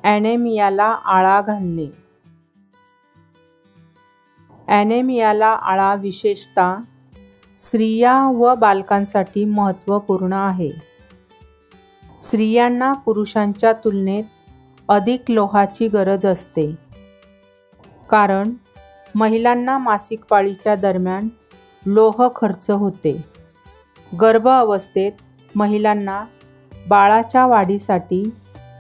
ॲनेमियाला आळा घालणे. ॲनेमियाला आळा विशेषतः स्त्रिया व बालकांसाठी महत्त्वपूर्ण आहे. स्त्रियांना पुरुषांच्या तुलनेत अधिक लोहाची गरज असते, कारण महिलांना मासिक पाळीच्या दरम्यान लोह खर्च होते. गर्भ अवस्थेत महिलांना बाळाच्या वाढीसाठी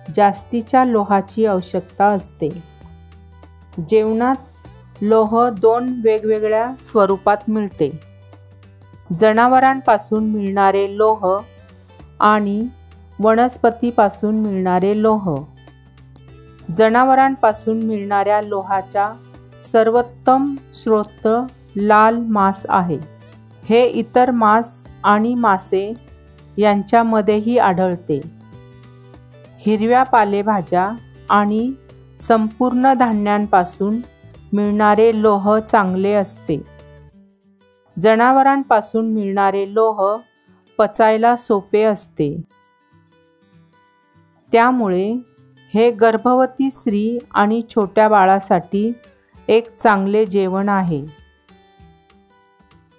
जास्तीच्या लोहाची आवश्यकता असते. जेवणात लोह 2 वेगवेगळ्या स्वरूपात मिळते: जनावरांपासून मिळणारे लोह आणि वनस्पतीपासून मिळणारे लोह. जनावरांपासून मिळणाऱ्या लोहाचा सर्वोत्तम स्रोत लाल मांस आहे. हे इतर मांस आणि मासे यांच्यामध्येही आढळते. हिरव्या पालेभाज्या आणि संपूर्ण धान्यांपासून मिळणारे लोह चांगले असते. जनावरांपासून मिळणारे लोह पचायला सोपे असते. त्यामुळे हे गर्भवती स्त्री आणि छोट्या बाळासाठी एक चांगले जेवण आहे.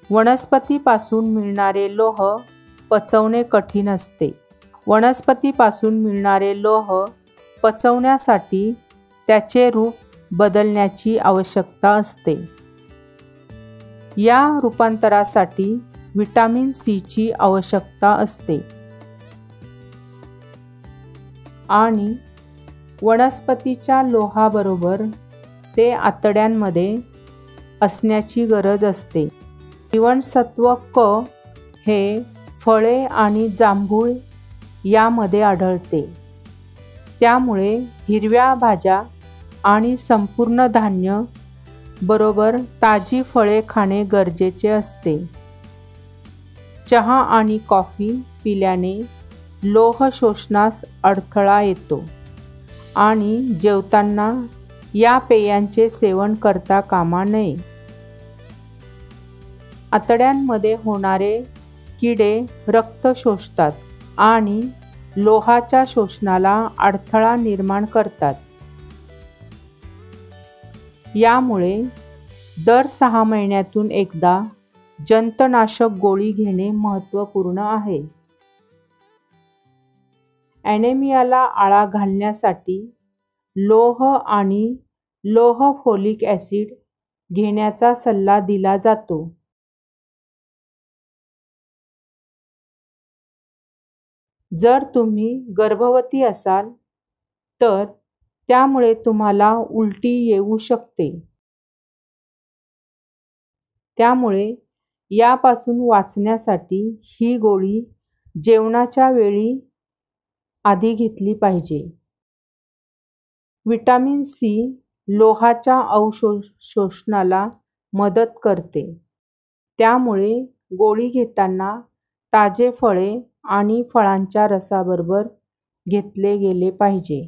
वनस्पतीपासून मिळणारे लोह पचवणे कठीण असते. वनस्पतीपासून मिळणारे लोह पचवण्यासाठी त्याचे रूप बदलण्याची आवश्यकता असते. या रूपांतरासाठी व्हिटॅमिन सीची आवश्यकता असते आणि वनस्पतीच्या लोहाबरोबर ते आतड्यांमध्ये असण्याची गरज असते. जीवनसत्व क हे फळे आणि जांभूळ यामध्ये आढळते. त्यामुळे हिरव्या भाज्या आणि संपूर्ण धान्य बरोबर ताजी फळे खाणे गरजेचे असते. चहा आणि कॉफी पिल्याने लोह शोषणास अडथळा येतो आणि जेवताना या पेयांचे सेवन करता कामा नये. आतड्यांमध्ये होणारे किडे रक्त शोषतात आणि लोहाच्या शोषणाला अडथळा निर्माण करतात. यामुळे दर 6 महिन्यातून एकदा जंतनाशक गोळी घेणे महत्त्वपूर्ण आहे. ॲनेमियाला आळा घालण्यासाठी लोह आणि लोह फोलिक ॲसिड घेण्याचा सल्ला दिला जातो. जर तुम्ही गर्भवती असाल तर त्यामुळे तुम्हाला उलटी येऊ शकते. त्यामुळे यापासून वाचण्यासाठी ही गोळी जेवणाच्या वेळी आधी घेतली पाहिजे. व्हिटॅमिन सी लोहाच्या अवशोषणाला मदत करते. त्यामुळे गोळी घेताना ताजे फळे आणि फळांच्या रसाबरोबर घेतले गेले पाहिजे.